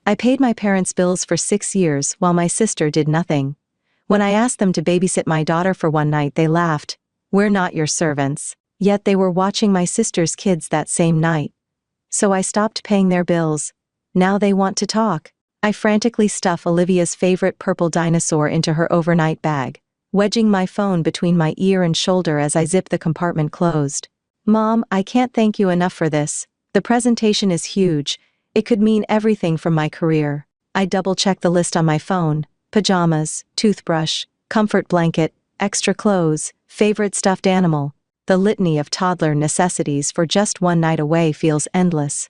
I paid my parents' bills for 6 years while my sister did nothing. When I asked them to babysit my daughter for one night, they laughed. "We're not your servants." Yet they were watching my sister's kids that same night. So I stopped paying their bills. Now they want to talk. I frantically stuff Olivia's favorite purple dinosaur into her overnight bag, wedging my phone between my ear and shoulder as I zip the compartment closed. "Mom, I can't thank you enough for this. The presentation is huge. It could mean everything from my career." I double-check the list on my phone: pajamas, toothbrush, comfort blanket, extra clothes, favorite stuffed animal. The litany of toddler necessities for just one night away feels endless.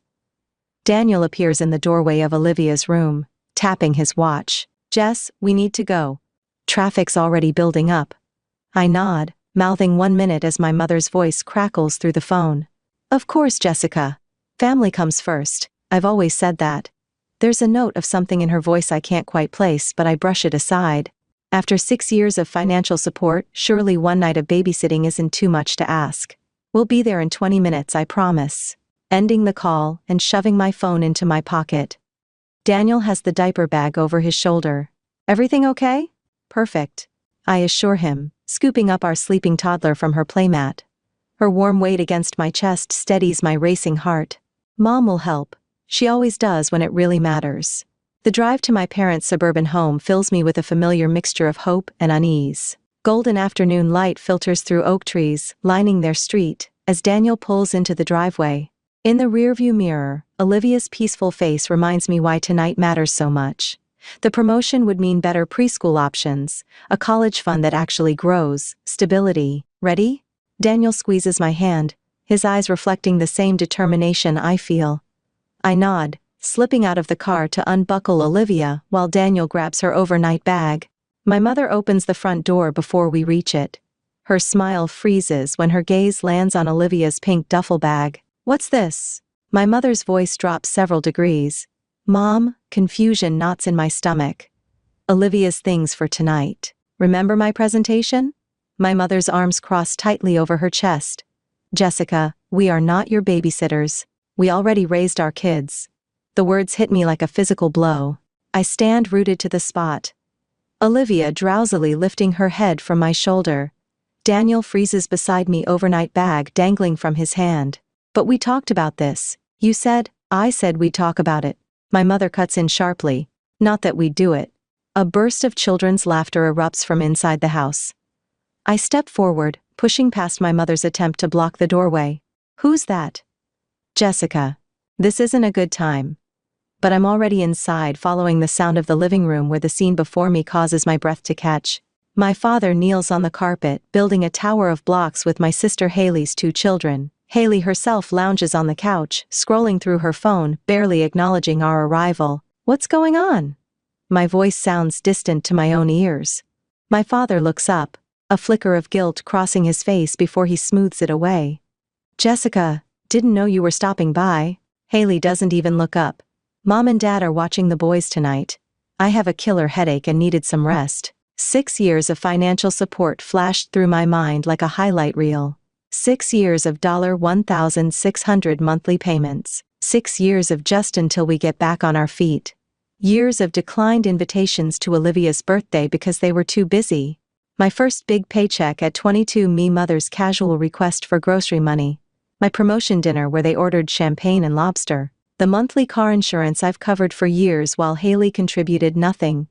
Daniel appears in the doorway of Olivia's room, tapping his watch. "Jess, we need to go. Traffic's already building up." I nod, mouthing 1 minute as my mother's voice crackles through the phone. "Of course, Jessica. Family comes first. I've always said that." There's a note of something in her voice I can't quite place, but I brush it aside. After 6 years of financial support, surely one night of babysitting isn't too much to ask. "We'll be there in 20 minutes, I promise." Ending the call and shoving my phone into my pocket. Daniel has the diaper bag over his shoulder. "Everything okay?" "Perfect," I assure him, scooping up our sleeping toddler from her playmat. Her warm weight against my chest steadies my racing heart. Mom will help. She always does when it really matters. The drive to my parents' suburban home fills me with a familiar mixture of hope and unease. Golden afternoon light filters through oak trees, lining their street, as Daniel pulls into the driveway. In the rearview mirror, Olivia's peaceful face reminds me why tonight matters so much. The promotion would mean better preschool options, a college fund that actually grows, stability. "Ready?" Daniel squeezes my hand, his eyes reflecting the same determination I feel. I nod, slipping out of the car to unbuckle Olivia while Daniel grabs her overnight bag. My mother opens the front door before we reach it. Her smile freezes when her gaze lands on Olivia's pink duffel bag. "What's this?" My mother's voice drops several degrees. "Mom," confusion knots in my stomach. "Olivia's things for tonight. Remember my presentation?" My mother's arms cross tightly over her chest. "Jessica, we are not your babysitters. We already raised our kids." The words hit me like a physical blow. I stand rooted to the spot. Olivia drowsily lifting her head from my shoulder. Daniel freezes beside me, overnight bag dangling from his hand. "But we talked about this. You said." "I said we'd talk about it." My mother cuts in sharply. "Not that we'd do it." A burst of children's laughter erupts from inside the house. I step forward, pushing past my mother's attempt to block the doorway. "Who's that?" "Jessica. This isn't a good time." But I'm already inside, following the sound of the living room where the scene before me causes my breath to catch. My father kneels on the carpet, building a tower of blocks with my sister Haley's 2 children. Haley herself lounges on the couch, scrolling through her phone, barely acknowledging our arrival. "What's going on?" My voice sounds distant to my own ears. My father looks up, a flicker of guilt crossing his face before he smooths it away. "Jessica, didn't know you were stopping by." Haley doesn't even look up. "Mom and Dad are watching the boys tonight. I have a killer headache and needed some rest." 6 years of financial support flashed through my mind like a highlight reel. 6 years of $1,600 monthly payments. 6 years of just until we get back on our feet. Years of declined invitations to Olivia's birthday because they were too busy. My first big paycheck at 22, me mother's casual request for grocery money. My promotion dinner where they ordered champagne and lobster. The monthly car insurance I've covered for years while Haley contributed nothing.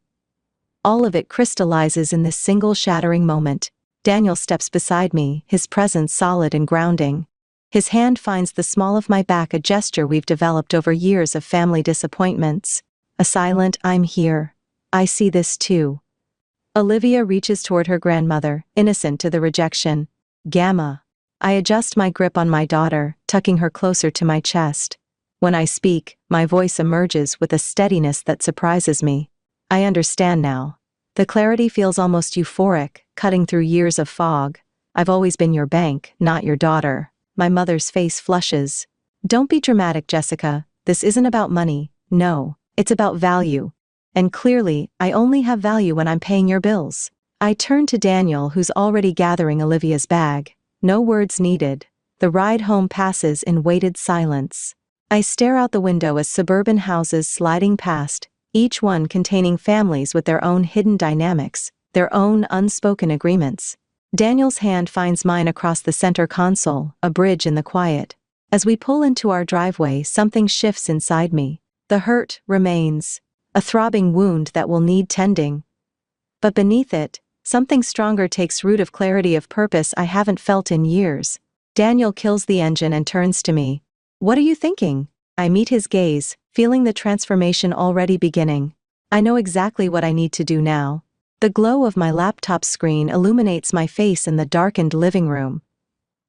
All of it crystallizes in this single shattering moment. Daniel steps beside me, his presence solid and grounding. His hand finds the small of my back, a gesture we've developed over years of family disappointments. A silent "I'm here. I see this too." Olivia reaches toward her grandmother, innocent to the rejection. "Gamma." I adjust my grip on my daughter, tucking her closer to my chest. When I speak, my voice emerges with a steadiness that surprises me. I understand now. The clarity feels almost euphoric, cutting through years of fog. "I've always been your bank, not your daughter." My mother's face flushes. "Don't be dramatic, Jessica. This isn't about money. No, it's about value. And clearly, I only have value when I'm paying your bills." I turn to Daniel, who's already gathering Olivia's bag. No words needed. The ride home passes in weighted silence. I stare out the window as suburban houses sliding past, each one containing families with their own hidden dynamics, their own unspoken agreements. Daniel's hand finds mine across the center console, a bridge in the quiet. As we pull into our driveway, something shifts inside me. The hurt remains, a throbbing wound that will need tending. But beneath it, something stronger takes root, of clarity, of purpose I haven't felt in years. Daniel kills the engine and turns to me. "What are you thinking?" I meet his gaze, feeling the transformation already beginning. I know exactly what I need to do now. The glow of my laptop screen illuminates my face in the darkened living room.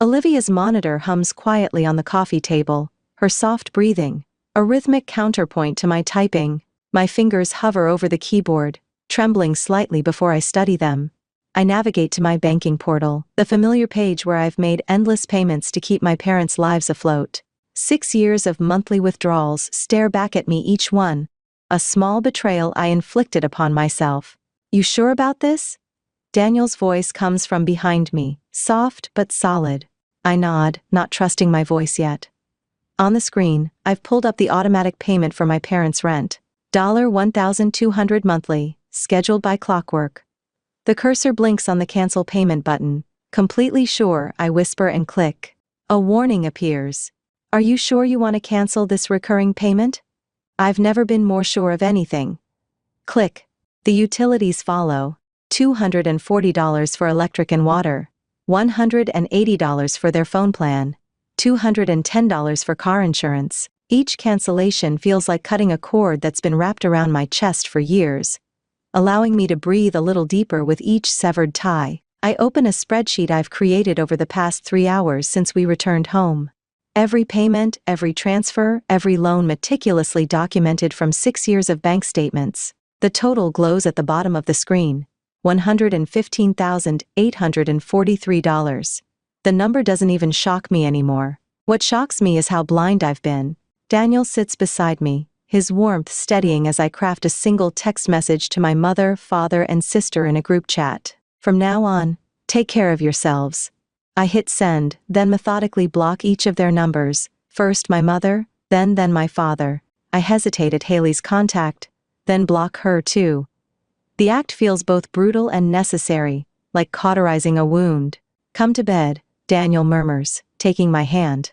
Olivia's monitor hums quietly on the coffee table, her soft breathing, a rhythmic counterpoint to my typing. My fingers hover over the keyboard, trembling slightly before I study them. I navigate to my banking portal, the familiar page where I've made endless payments to keep my parents' lives afloat. 6 years of monthly withdrawals stare back at me, each one a small betrayal I inflicted upon myself. "You sure about this?" Daniel's voice comes from behind me, soft but solid. I nod, not trusting my voice yet. On the screen, I've pulled up the automatic payment for my parents' rent. $1,200 monthly, scheduled by clockwork. The cursor blinks on the cancel payment button. Completely sure, I whisper and click. A warning appears. "Are you sure you want to cancel this recurring payment?" I've never been more sure of anything. Click. The utilities follow. $240 for electric and water, $180 for their phone plan, $210 for car insurance. Each cancellation feels like cutting a cord that's been wrapped around my chest for years, allowing me to breathe a little deeper with each severed tie. I open a spreadsheet I've created over the past 3 hours since we returned home. Every payment, every transfer, every loan meticulously documented from 6 years of bank statements. The total glows at the bottom of the screen. $115,843. The number doesn't even shock me anymore. What shocks me is how blind I've been. Daniel sits beside me, his warmth steadying as I craft a single text message to my mother, father, and sister in a group chat. "From now on, take care of yourselves." I hit send, then methodically block each of their numbers, first my mother, then my father. I hesitate at Haley's contact, then block her too. The act feels both brutal and necessary, like cauterizing a wound. "Come to bed," Daniel murmurs, taking my hand.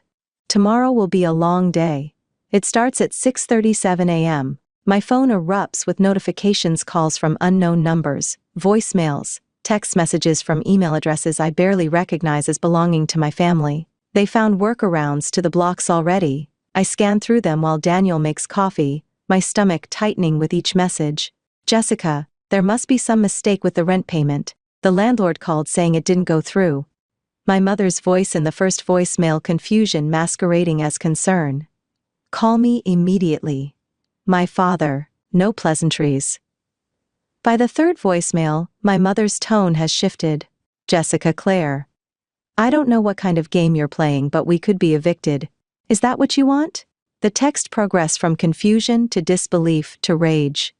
"Tomorrow will be a long day." It starts at 6:37 a.m. My phone erupts with notifications, calls from unknown numbers, voicemails, text messages from email addresses I barely recognize as belonging to my family. They found workarounds to the blocks already. I scan through them while Daniel makes coffee, my stomach tightening with each message. "Jessica, there must be some mistake with the rent payment. The landlord called saying it didn't go through." My mother's voice in the first voicemail, confusion masquerading as concern. "Call me immediately." My father, no pleasantries. By the third voicemail, my mother's tone has shifted. "Jessica Claire, I don't know what kind of game you're playing, but we could be evicted. Is that what you want?" The text progressed from confusion to disbelief to rage.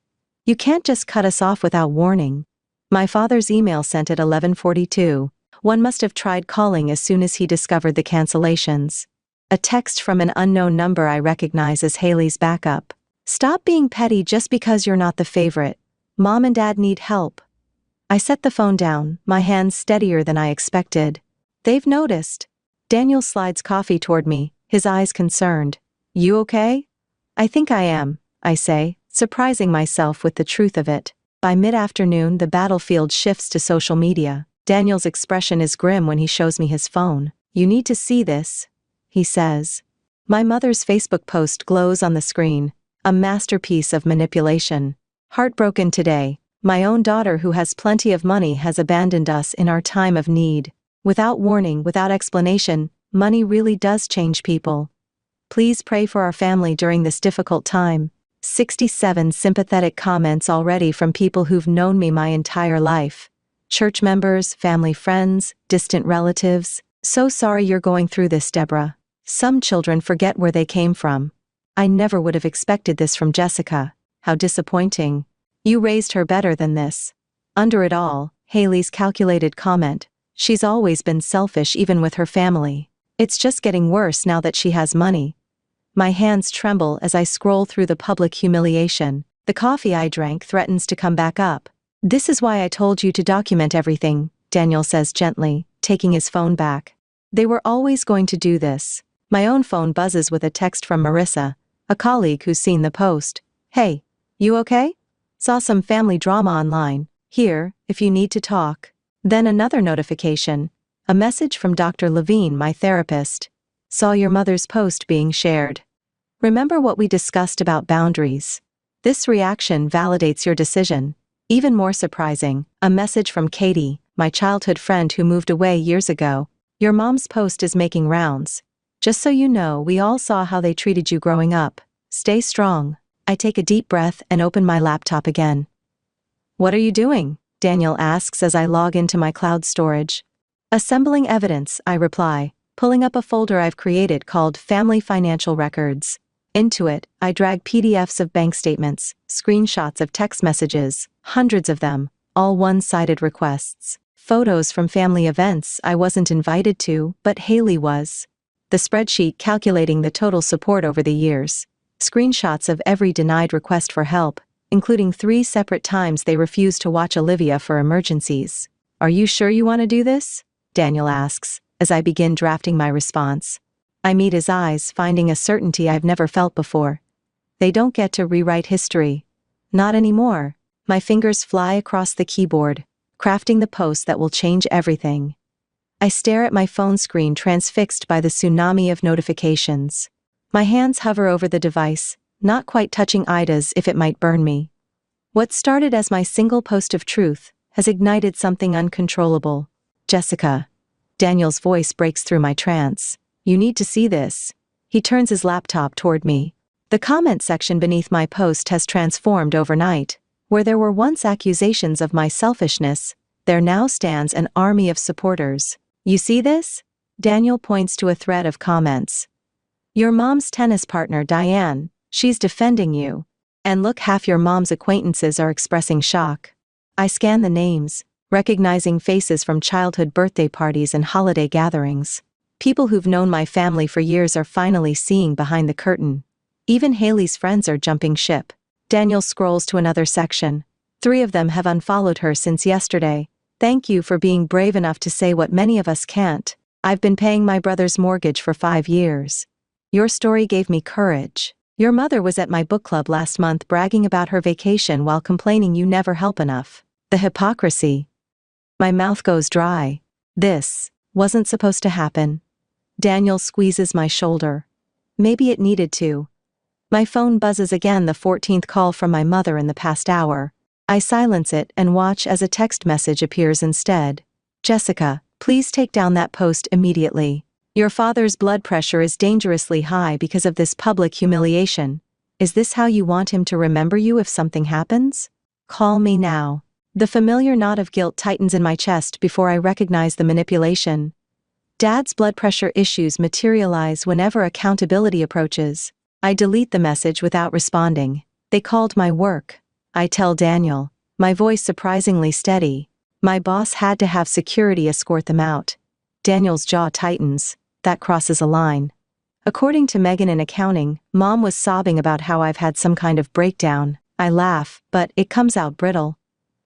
"You can't just cut us off without warning." My father's email sent at 11:42. One must have tried calling as soon as he discovered the cancellations. A text from an unknown number I recognize as Haley's backup. "Stop being petty just because you're not the favorite. Mom and Dad need help." I set the phone down, my hands steadier than I expected. "They've noticed." Daniel slides coffee toward me, his eyes concerned. "You okay?" "I think I am," I say, surprising myself with the truth of it. By mid-afternoon, the battlefield shifts to social media. Daniel's expression is grim when he shows me his phone. "You need to see this," he says. My mother's Facebook post glows on the screen, a masterpiece of manipulation. "Heartbroken today. My own daughter, who has plenty of money, has abandoned us in our time of need. Without warning, without explanation, money really does change people. Please pray for our family during this difficult time." 67 sympathetic comments already from people who've known me my entire life. Church members, family friends, distant relatives. "So sorry you're going through this, Deborah. Some children forget where they came from. I never would have expected this from Jessica. How disappointing. You raised her better than this." Under it all, Haley's calculated comment. "She's always been selfish even with her family. It's just getting worse now that she has money." My hands tremble as I scroll through the public humiliation. The coffee I drank threatens to come back up. "This is why I told you to document everything," Daniel says gently, taking his phone back. They were always going to do this. My own phone buzzes with a text from Marissa, a colleague who's seen the post. "Hey, you okay? Saw some family drama online. Here, if you need to talk." Then another notification. A message from Dr. Levine, my therapist. "Saw your mother's post being shared. Remember what we discussed about boundaries? This reaction validates your decision." Even more surprising, a message from Katie, my childhood friend who moved away years ago. "Your mom's post is making rounds. Just so you know, we all saw how they treated you growing up. Stay strong." I take a deep breath and open my laptop again. "What are you doing?" Daniel asks as I log into my cloud storage. "Assembling evidence," I reply, pulling up a folder I've created called Family Financial Records. Into it, I drag PDFs of bank statements, screenshots of text messages, hundreds of them, all one-sided requests. Photos from family events I wasn't invited to, but Haley was. The spreadsheet calculating the total support over the years. Screenshots of every denied request for help, including 3 separate times they refused to watch Olivia for emergencies. "Are you sure you want to do this?" Daniel asks, as I begin drafting my response. I meet his eyes, finding a certainty I've never felt before. They don't get to rewrite history. Not anymore. My fingers fly across the keyboard, crafting the post that will change everything. I stare at my phone screen, transfixed by the tsunami of notifications. My hands hover over the device, not quite touching Ida's if it might burn me. What started as my single post of truth has ignited something uncontrollable. "Jessica." Daniel's voice breaks through my trance. "You need to see this." He turns his laptop toward me. The comment section beneath my post has transformed overnight. Where there were once accusations of my selfishness, there now stands an army of supporters. "You see this?" Daniel points to a thread of comments. "Your mom's tennis partner Diane, she's defending you. And look, half your mom's acquaintances are expressing shock." I scan the names, recognizing faces from childhood birthday parties and holiday gatherings. People who've known my family for years are finally seeing behind the curtain. Even Haley's friends are jumping ship. Daniel scrolls to another section. 3 of them have unfollowed her since yesterday. "Thank you for being brave enough to say what many of us can't. I've been paying my brother's mortgage for 5 years. Your story gave me courage. Your mother was at my book club last month bragging about her vacation while complaining you never help enough." The hypocrisy. My mouth goes dry. This wasn't supposed to happen. Daniel squeezes my shoulder. Maybe it needed to. My phone buzzes again, the 14th call from my mother in the past hour. I silence it and watch as a text message appears instead. "Jessica, please take down that post immediately. Your father's blood pressure is dangerously high because of this public humiliation. Is this how you want him to remember you if something happens? Call me now." The familiar knot of guilt tightens in my chest before I recognize the manipulation. Dad's blood pressure issues materialize whenever accountability approaches. I delete the message without responding. "They called my work," I tell Daniel, my voice surprisingly steady. "My boss had to have security escort them out." Daniel's jaw tightens. That crosses a line. According to Megan in accounting, Mom was sobbing about how I've had some kind of breakdown. I laugh, but it comes out brittle.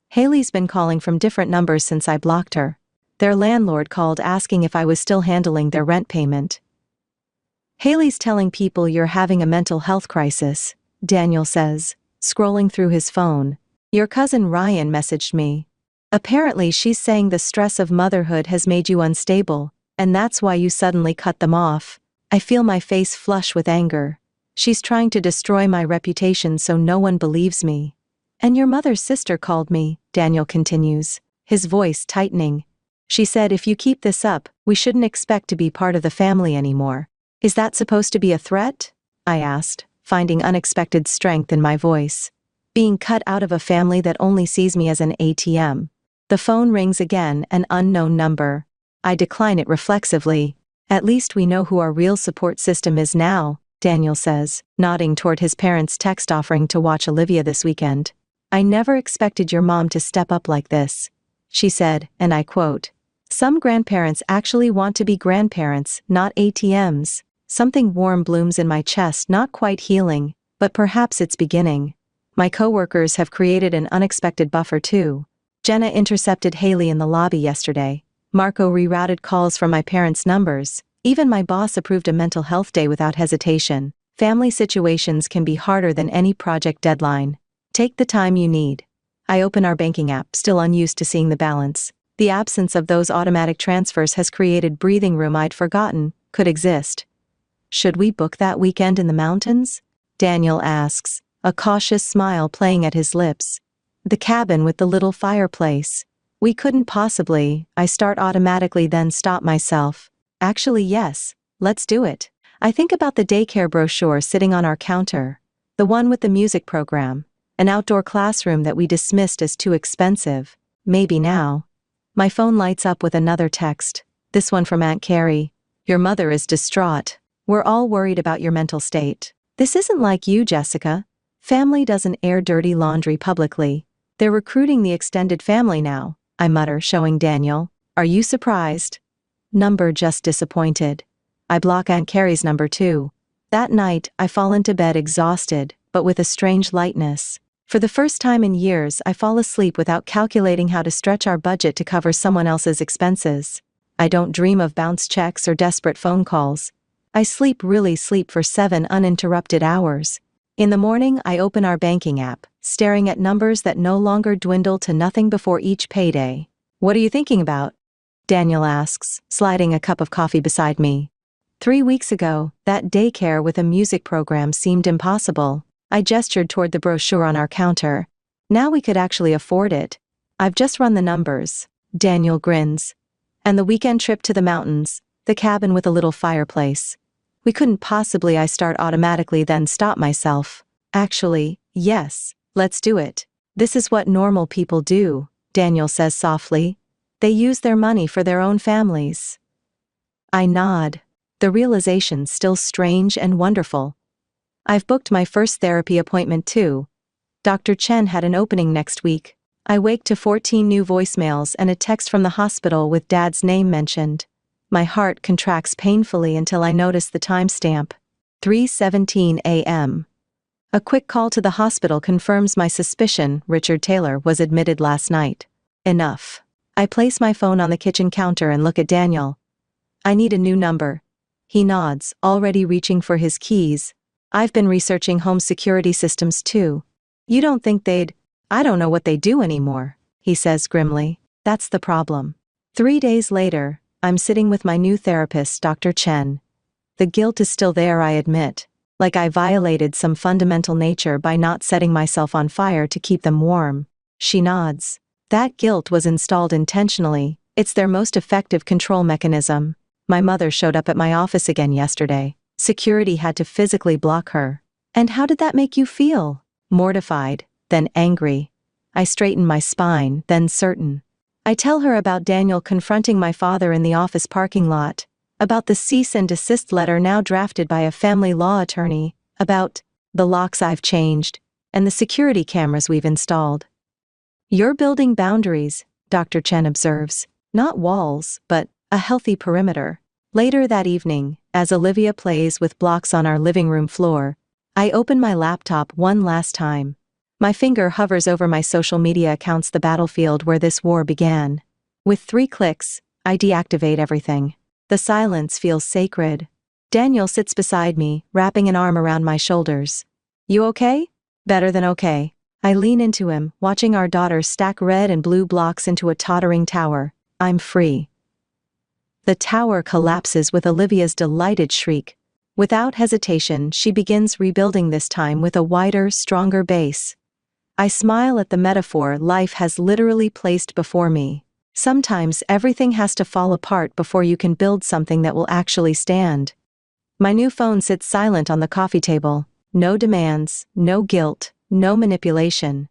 Haley's been calling from different numbers since I blocked her. Their landlord called asking if I was still handling their rent payment. "Haley's telling people you're having a mental health crisis," Daniel says, scrolling through his phone. "Your cousin Ryan messaged me. Apparently she's saying the stress of motherhood has made you unstable, and that's why you suddenly cut them off." I feel my face flush with anger. She's trying to destroy my reputation so no one believes me. "And your mother's sister called me," Daniel continues, his voice tightening. "She said if you keep this up, we shouldn't expect to be part of the family anymore." "Is that supposed to be a threat?" I asked, finding unexpected strength in my voice. "Being cut out of a family that only sees me as an ATM." The phone rings again, an unknown number. I decline it reflexively. "At least we know who our real support system is now," Daniel says, nodding toward his parents' text offering to watch Olivia this weekend. "I never expected your mom to step up like this," she said, and I quote, "Some grandparents actually want to be grandparents, not ATMs." Something warm blooms in my chest, not quite healing, but perhaps it's beginning. My coworkers have created an unexpected buffer too. Jenna intercepted Haley in the lobby yesterday. Marco rerouted calls from my parents' numbers. Even my boss approved a mental health day without hesitation. Family situations can be harder than any project deadline. Take the time you need. I open our banking app, still unused to seeing the balance. The absence of those automatic transfers has created breathing room I'd forgotten could exist. Should we book that weekend in the mountains? Daniel asks, a cautious smile playing at his lips. The cabin with the little fireplace. We couldn't possibly. I start automatically, then stop myself. Actually, yes, let's do it. I think about the daycare brochure sitting on our counter. The one with the music program. An outdoor classroom that we dismissed as too expensive. Maybe now. My phone lights up with another text. This one from Aunt Carrie. Your mother is distraught. We're all worried about your mental state. This isn't like you, Jessica. Family doesn't air dirty laundry publicly. They're recruiting the extended family now, I mutter, showing Daniel. Are you surprised? Number just disappointed. I block Aunt Carrie's number too. That night, I fall into bed exhausted, but with a strange lightness. For the first time in years, I fall asleep without calculating how to stretch our budget to cover someone else's expenses. I don't dream of bounce checks or desperate phone calls. I really sleep for 7 uninterrupted hours. In the morning, I open our banking app, staring at numbers that no longer dwindle to nothing before each payday. What are you thinking about? Daniel asks, sliding a cup of coffee beside me. 3 weeks ago, that daycare with a music program seemed impossible. I gestured toward the brochure on our counter. Now we could actually afford it. I've just run the numbers. Daniel grins. And the weekend trip to the mountains, the cabin with a little fireplace. We couldn't possibly. I start automatically, then stop myself. Actually, yes, let's do it. This is what normal people do, Daniel says softly. They use their money for their own families. I nod. The realization's still strange and wonderful. I've booked my first therapy appointment too. Dr. Chen had an opening next week. I wake to 14 new voicemails and a text from the hospital with Dad's name mentioned. My heart contracts painfully until I notice the timestamp. 3:17 a.m. A quick call to the hospital confirms my suspicion. Richard Taylor was admitted last night. Enough. I place my phone on the kitchen counter and look at Daniel. I need a new number. He nods, already reaching for his keys. I've been researching home security systems too. You don't think they'd... I don't know what they do anymore, he says grimly. That's the problem. 3 days later, I'm sitting with my new therapist, Dr. Chen. The guilt is still there, I admit. Like I violated some fundamental nature by not setting myself on fire to keep them warm. She nods. That guilt was installed intentionally. It's their most effective control mechanism. My mother showed up at my office again yesterday. Security had to physically block her. And how did that make you feel? Mortified, then angry. I straighten my spine, then certain. I tell her about Daniel confronting my father in the office parking lot, about the cease and desist letter now drafted by a family law attorney, about the locks I've changed, and the security cameras we've installed. You're building boundaries, Dr. Chen observes. Not walls, but a healthy perimeter. Later that evening, as Olivia plays with blocks on our living room floor, I open my laptop one last time. My finger hovers over my social media accounts, the battlefield where this war began. With 3 clicks, I deactivate everything. The silence feels sacred. Daniel sits beside me, wrapping an arm around my shoulders. You okay? Better than okay. I lean into him, watching our daughter stack red and blue blocks into a tottering tower. I'm free. The tower collapses with Olivia's delighted shriek. Without hesitation, she begins rebuilding, this time with a wider, stronger base. I smile at the metaphor life has literally placed before me. Sometimes everything has to fall apart before you can build something that will actually stand. My new phone sits silent on the coffee table. No demands, no guilt, no manipulation.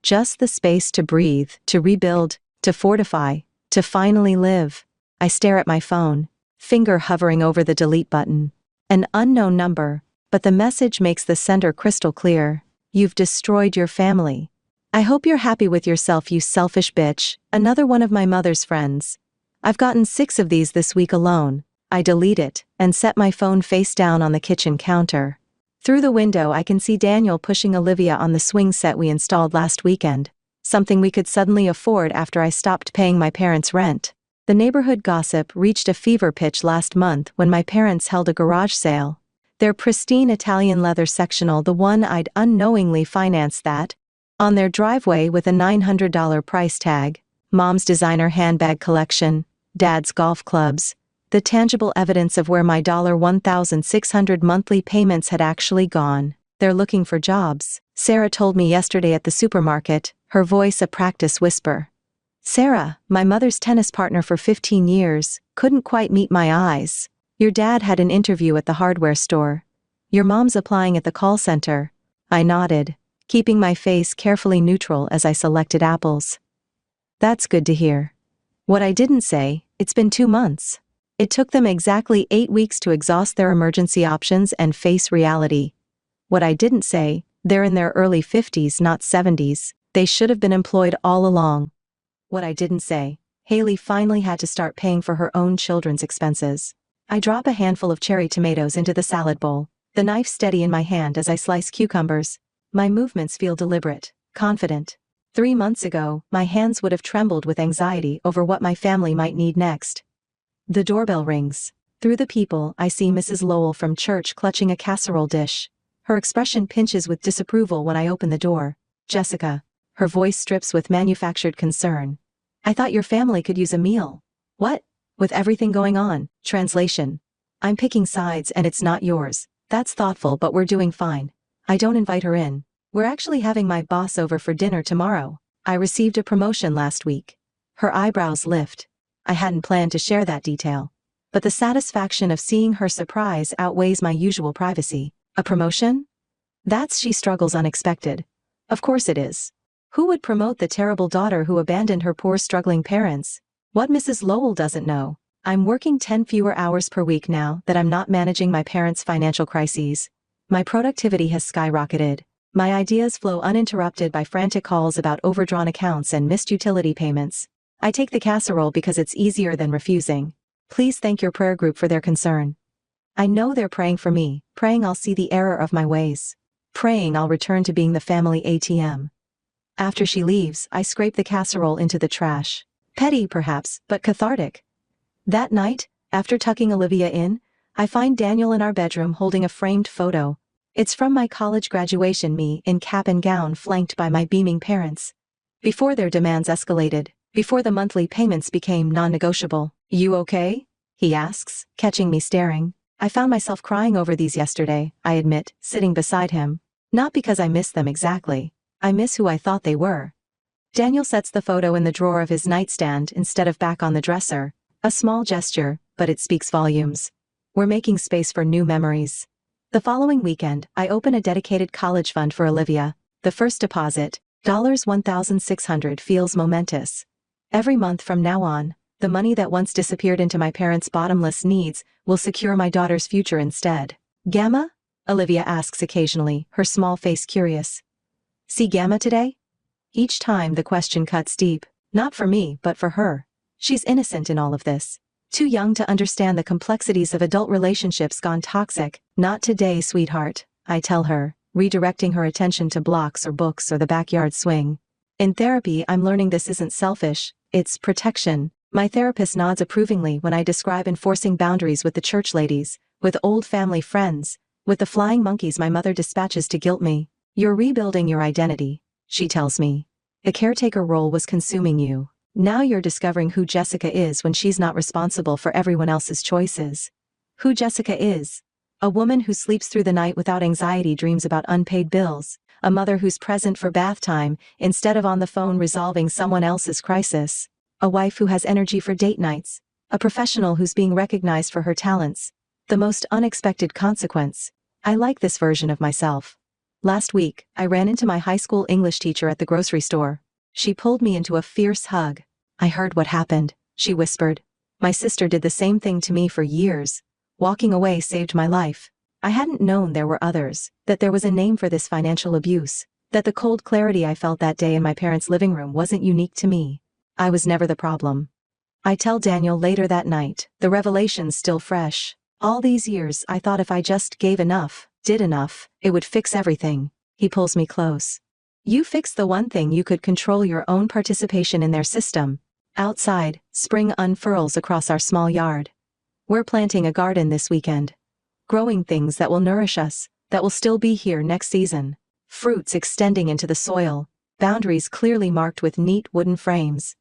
Just the space to breathe, to rebuild, to fortify, to finally live. I stare at my phone, finger hovering over the delete button. An unknown number, but the message makes the sender crystal clear. You've destroyed your family. I hope you're happy with yourself, you selfish bitch. Another one of my mother's friends. I've gotten 6 of these this week alone. I delete it and set my phone face down on the kitchen counter. Through the window I can see Daniel pushing Olivia on the swing set we installed last weekend, something we could suddenly afford after I stopped paying my parents' rent. The neighborhood gossip reached a fever pitch last month when my parents held a garage sale. Their pristine Italian leather sectional, the one I'd unknowingly financed that, on their driveway with a $900 price tag, Mom's designer handbag collection, Dad's golf clubs, the tangible evidence of where my $1,600 monthly payments had actually gone. They're looking for jobs, Sarah told me yesterday at the supermarket, her voice a practice whisper. Sarah, my mother's tennis partner for 15 years, couldn't quite meet my eyes. Your dad had an interview at the hardware store. Your mom's applying at the call center. I nodded, keeping my face carefully neutral as I selected apples. That's good to hear. What I didn't say, it's been 2 months. It took them exactly 8 weeks to exhaust their emergency options and face reality. What I didn't say, they're in their early 50s, not 70s. They should have been employed all along. What I didn't say, Haley finally had to start paying for her own children's expenses. I drop a handful of cherry tomatoes into the salad bowl, the knife steady in my hand as I slice cucumbers. My movements feel deliberate, confident. 3 months ago, my hands would have trembled with anxiety over what my family might need next. The doorbell rings. Through the people, I see Mrs. Lowell from church clutching a casserole dish. Her expression pinches with disapproval when I open the door. Jessica. Her voice strips with manufactured concern. I thought your family could use a meal. What? With everything going on. Translation. I'm picking sides and it's not yours. That's thoughtful, but we're doing fine. I don't invite her in. We're actually having my boss over for dinner tomorrow. I received a promotion last week. Her eyebrows lift. I hadn't planned to share that detail. But the satisfaction of seeing her surprise outweighs my usual privacy. A promotion? She struggles unexpected. Of course it is. Who would promote the terrible daughter who abandoned her poor struggling parents? What Mrs. Lowell doesn't know, I'm working 10 fewer hours per week now that I'm not managing my parents' financial crises. My productivity has skyrocketed. My ideas flow uninterrupted by frantic calls about overdrawn accounts and missed utility payments. I take the casserole because it's easier than refusing. Please thank your prayer group for their concern. I know they're praying for me, praying I'll see the error of my ways. Praying I'll return to being the family ATM. After she leaves, I scrape the casserole into the trash. Petty perhaps, but cathartic. That night, after tucking Olivia in, I find Daniel in our bedroom holding a framed photo. It's from my college graduation, me in cap and gown flanked by my beaming parents. Before their demands escalated, before the monthly payments became non-negotiable. You okay? He asks, catching me staring. I found myself crying over these yesterday, I admit, sitting beside him. Not because I miss them exactly. I miss who I thought they were. Daniel sets the photo in the drawer of his nightstand instead of back on the dresser. A small gesture, but it speaks volumes. We're making space for new memories. The following weekend, I open a dedicated college fund for Olivia. The first deposit, $1,600, feels momentous. Every month from now on, the money that once disappeared into my parents' bottomless needs will secure my daughter's future instead. Gamma? Olivia asks occasionally, her small face curious. See Gamma today? Each time the question cuts deep, not for me but for her. She's innocent in all of this. Too young to understand the complexities of adult relationships gone toxic. Not today, sweetheart, I tell her, redirecting her attention to blocks or books or the backyard swing. In therapy, I'm learning this isn't selfish, it's protection. My therapist nods approvingly when I describe enforcing boundaries with the church ladies, with old family friends, with the flying monkeys my mother dispatches to guilt me. You're rebuilding your identity, she tells me. The caretaker role was consuming you. Now you're discovering who Jessica is when she's not responsible for everyone else's choices. Who Jessica is. A woman who sleeps through the night without anxiety, dreams about unpaid bills. A mother who's present for bath time instead of on the phone resolving someone else's crisis. A wife who has energy for date nights. A professional who's being recognized for her talents. The most unexpected consequence. I like this version of myself. Last week, I ran into my high school English teacher at the grocery store. She pulled me into a fierce hug. I heard what happened, she whispered. My sister did the same thing to me for years. Walking away saved my life. I hadn't known there were others, that there was a name for this financial abuse, that the cold clarity I felt that day in my parents' living room wasn't unique to me. I was never the problem. I tell Daniel later that night, the revelation's still fresh. All these years I thought if I just gave enough, did enough, it would fix everything. He pulls me close. You fixed the one thing you could control: your own participation in their system. Outside, spring unfurls across our small yard. We're planting a garden this weekend. Growing things that will nourish us, that will still be here next season. Fruits extending into the soil, boundaries clearly marked with neat wooden frames.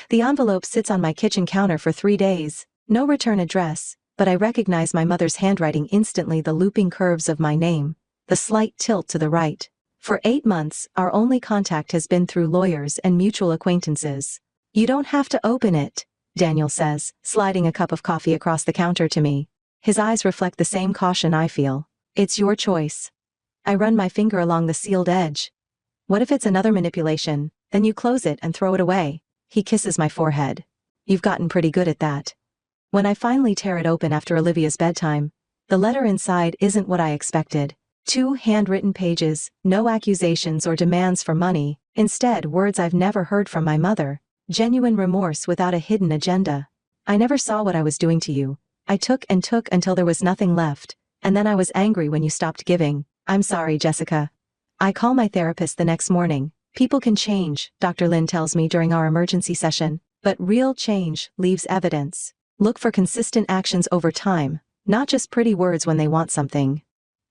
The envelope sits on my kitchen counter for 3 days, no return address, but I recognize my mother's handwriting instantly: the looping curves of my name, the slight tilt to the right. For 8 months, our only contact has been through lawyers and mutual acquaintances. You don't have to open it, Daniel says, sliding a cup of coffee across the counter to me. His eyes reflect the same caution I feel. It's your choice. I run my finger along the sealed edge. What if it's another manipulation? Then you close it and throw it away. He kisses my forehead. You've gotten pretty good at that. When I finally tear it open after Olivia's bedtime, the letter inside isn't what I expected. 2 handwritten pages, no accusations or demands for money, instead words I've never heard from my mother. Genuine remorse without a hidden agenda. I never saw what I was doing to you. I took and took until there was nothing left, and then I was angry when you stopped giving. I'm sorry, Jessica. I call my therapist the next morning. People can change, Dr. Lin tells me during our emergency session, but real change leaves evidence. Look for consistent actions over time, not just pretty words when they want something.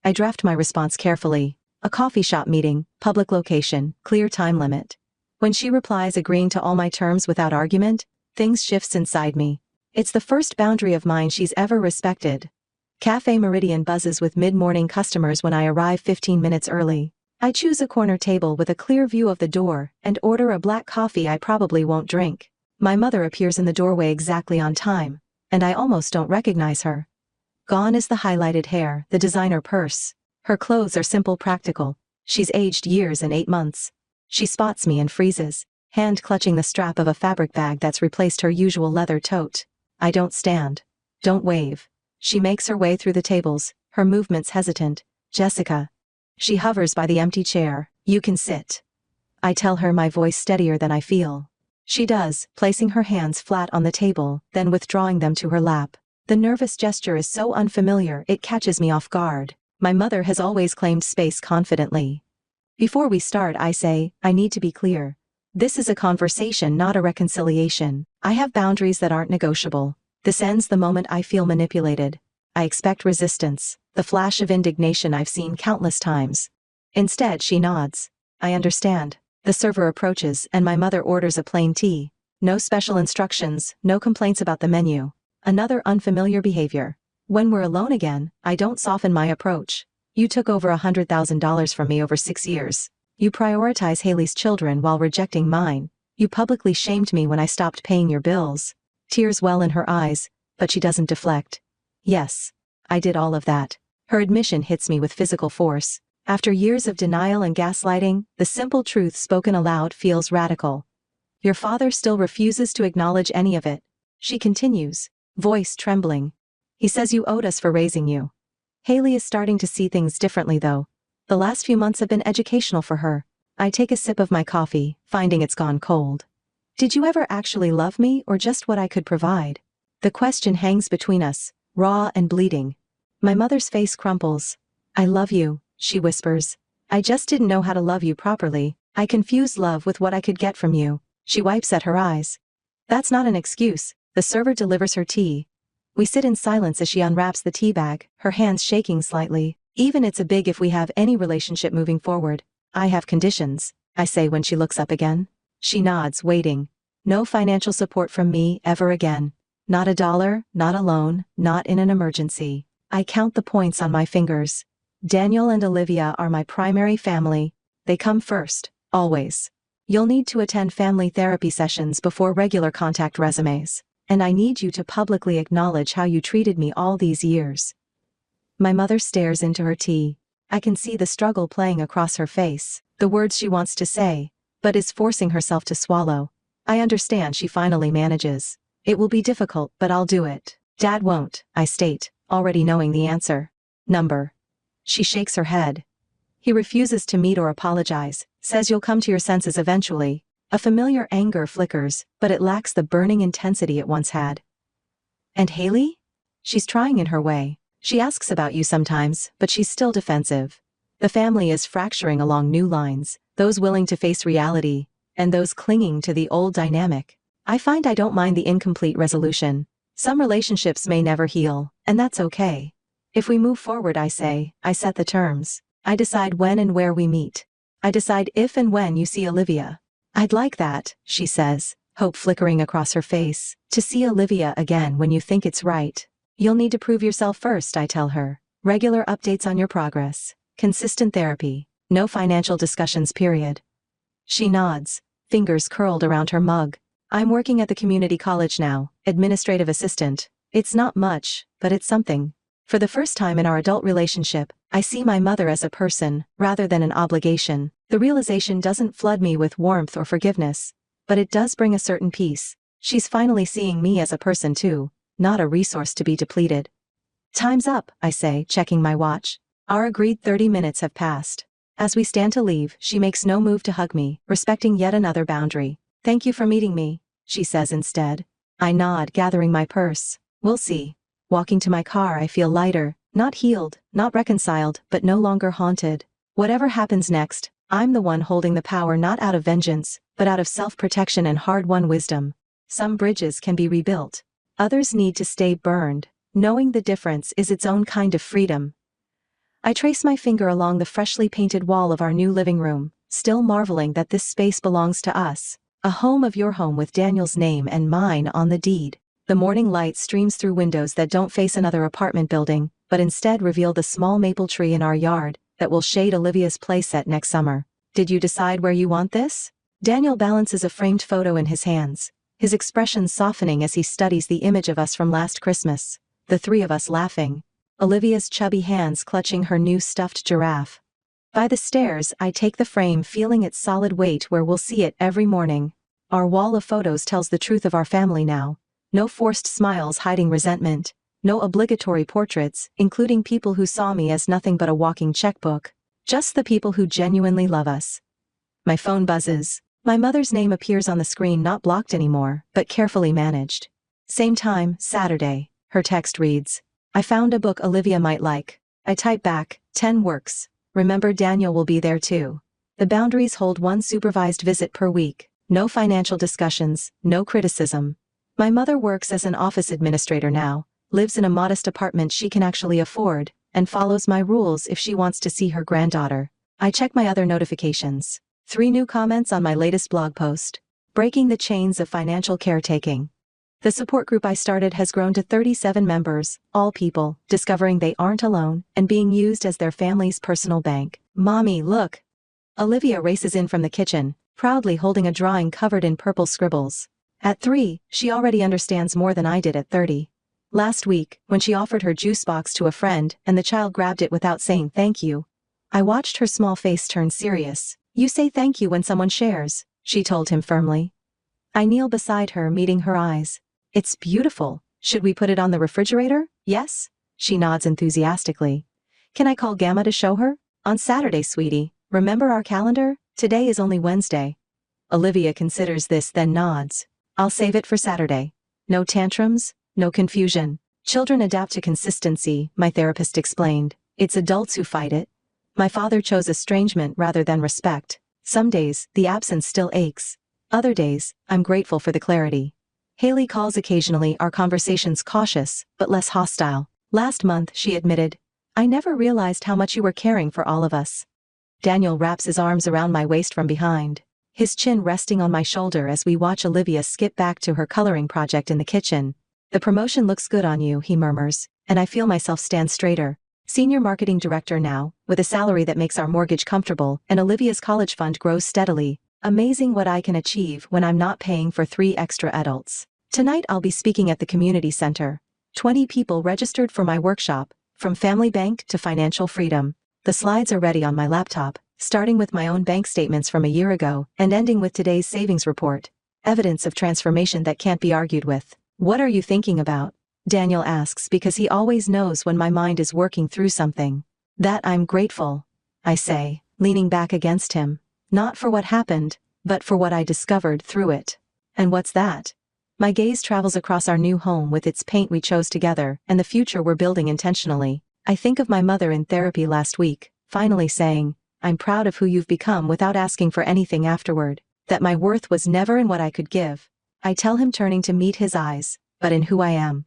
I draft my response carefully. A coffee shop meeting, public location, clear time limit. When she replies agreeing to all my terms without argument, things shifts inside me. It's the first boundary of mine she's ever respected. Cafe Meridian buzzes with mid-morning customers when I arrive 15 minutes early. I choose a corner table with a clear view of the door and order a black coffee I probably won't drink. My mother appears in the doorway exactly on time, and I almost don't recognize her. Gone is the highlighted hair, the designer purse. Her clothes are simple, practical. She's aged years and 8 months. She spots me and freezes, hand clutching the strap of a fabric bag that's replaced her usual leather tote. I don't stand. Don't wave. She makes her way through the tables, her movements hesitant. Jessica. She hovers by the empty chair. You can sit. I tell her, my voice steadier than I feel. She does, placing her hands flat on the table, then withdrawing them to her lap. The nervous gesture is so unfamiliar it catches me off guard. My mother has always claimed space confidently. Before we start, I say, I need to be clear. This is a conversation, not a reconciliation. I have boundaries that aren't negotiable. This ends the moment I feel manipulated. I expect resistance, the flash of indignation I've seen countless times. Instead, she nods. I understand. The server approaches and my mother orders a plain tea. No special instructions, no complaints about the menu. Another unfamiliar behavior. When we're alone again, I don't soften my approach. You took over $100,000 from me over 6 years. You prioritize Haley's children while rejecting mine. You publicly shamed me when I stopped paying your bills. Tears well in her eyes, but she doesn't deflect. Yes, I did all of that. Her admission hits me with physical force. After years of denial and gaslighting, the simple truth spoken aloud feels radical. Your father still refuses to acknowledge any of it. She continues, voice trembling. He says you owed us for raising you. Haley is starting to see things differently though. The last few months have been educational for her. I take a sip of my coffee, finding it's gone cold. Did you ever actually love me or just what I could provide? The question hangs between us, raw and bleeding. My mother's face crumples. I love you, she whispers. I just didn't know how to love you properly. I confused love with what I could get from you. She wipes at her eyes. That's not an excuse. The server delivers her tea. We sit in silence as she unwraps the tea bag, her hands shaking slightly. Even it's a big if we have any relationship moving forward. I have conditions, I say when she looks up again. She nods, waiting. No financial support from me ever again. Not a dollar, not a loan, not in an emergency. I count the points on my fingers. Daniel and Olivia are my primary family. They come first, always. You'll need to attend family therapy sessions before regular contact resumes. And I need you to publicly acknowledge how you treated me all these years. My mother stares into her tea. I can see the struggle playing across her face, the words she wants to say, but is forcing herself to swallow. I understand, she finally manages. It will be difficult, but I'll do it. Dad won't, I state, already knowing the answer. Number. She shakes her head. He refuses to meet or apologize, says you'll come to your senses eventually. A familiar anger flickers, but it lacks the burning intensity it once had. And Haley? She's trying in her way. She asks about you sometimes, but she's still defensive. The family is fracturing along new lines, those willing to face reality, and those clinging to the old dynamic. I find I don't mind the incomplete resolution. Some relationships may never heal, and that's okay. If we move forward, I say, I set the terms. I decide when and where we meet. I decide if and when you see Olivia. I'd like that, she says, hope flickering across her face, to see Olivia again when you think it's right. You'll need to prove yourself first, I tell her. Regular updates on your progress. Consistent therapy. No financial discussions, period. She nods, fingers curled around her mug. I'm working at the community college now, administrative assistant. It's not much, but it's something. For the first time in our adult relationship, I see my mother as a person, rather than an obligation. The realization doesn't flood me with warmth or forgiveness, but it does bring a certain peace. She's finally seeing me as a person too, not a resource to be depleted. Time's up, I say, checking my watch. Our agreed 30 minutes have passed. As we stand to leave, she makes no move to hug me, respecting yet another boundary. Thank you for meeting me, she says instead. I nod, gathering my purse. We'll see. Walking to my car, I feel lighter, not healed, not reconciled, but no longer haunted. Whatever happens next, I'm the one holding the power, not out of vengeance, but out of self-protection and hard-won wisdom. Some bridges can be rebuilt. Others need to stay burned. Knowing the difference is its own kind of freedom. I trace my finger along the freshly painted wall of our new living room, still marveling that this space belongs to us. A home of your home with Daniel's name and mine on the deed. The morning light streams through windows that don't face another apartment building, but instead reveal the small maple tree in our yard that will shade Olivia's playset next summer. Did you decide where you want this? Daniel balances a framed photo in his hands, his expression softening as he studies the image of us from last Christmas. The three of us laughing. Olivia's chubby hands clutching her new stuffed giraffe. By the stairs, I take the frame, feeling its solid weight where we'll see it every morning. Our wall of photos tells the truth of our family now. No forced smiles hiding resentment. No obligatory portraits, including people who saw me as nothing but a walking checkbook. Just the people who genuinely love us. My phone buzzes. My mother's name appears on the screen, not blocked anymore, but carefully managed. Same time, Saturday. Her text reads, I found a book Olivia might like. I type back, 10 works. Remember, Daniel will be there too. The boundaries hold one supervised visit per week. No financial discussions, no criticism. My mother works as an office administrator now, lives in a modest apartment she can actually afford, and follows my rules if she wants to see her granddaughter. I check my other notifications. 3 new comments on my latest blog post. Breaking the chains of financial caretaking. The support group I started has grown to 37 members, all people, discovering they aren't alone, and being used as their family's personal bank. Mommy, look! Olivia races in from the kitchen, proudly holding a drawing covered in purple scribbles. At 3, she already understands more than I did at 30. Last week, when she offered her juice box to a friend and the child grabbed it without saying thank you, I watched her small face turn serious. You say thank you when someone shares, she told him firmly. I kneel beside her, meeting her eyes. It's beautiful. Should we put it on the refrigerator? Yes? She nods enthusiastically. Can I call Gamma to show her? On Saturday, sweetie. Remember our calendar? Today is only Wednesday. Olivia considers this, then nods. I'll save it for Saturday. No tantrums, no confusion. Children adapt to consistency, my therapist explained. It's adults who fight it. My father chose estrangement rather than respect. Some days, the absence still aches. Other days, I'm grateful for the clarity. Haley calls occasionally, our conversations cautious, but less hostile. Last month, she admitted, I never realized how much you were caring for all of us. Daniel wraps his arms around my waist from behind, his chin resting on my shoulder as we watch Olivia skip back to her coloring project in the kitchen. The promotion looks good on you, he murmurs, and I feel myself stand straighter. Senior marketing director now, with a salary that makes our mortgage comfortable, and Olivia's college fund grows steadily. Amazing what I can achieve when I'm not paying for 3 extra adults. Tonight I'll be speaking at the community center. 20 people registered for my workshop, from family bank to financial freedom. The slides are ready on my laptop, starting with my own bank statements from a year ago, and ending with today's savings report. Evidence of transformation that can't be argued with. What are you thinking about? Daniel asks, because he always knows when my mind is working through something. That I'm grateful, I say, leaning back against him. Not for what happened, but for what I discovered through it. And what's that? My gaze travels across our new home with its paint we chose together and the future we're building intentionally. I think of my mother in therapy last week, finally saying, "I'm proud of who you've become," without asking for anything afterward. That my worth was never in what I could give. I tell him, turning to meet his eyes, but in who I am.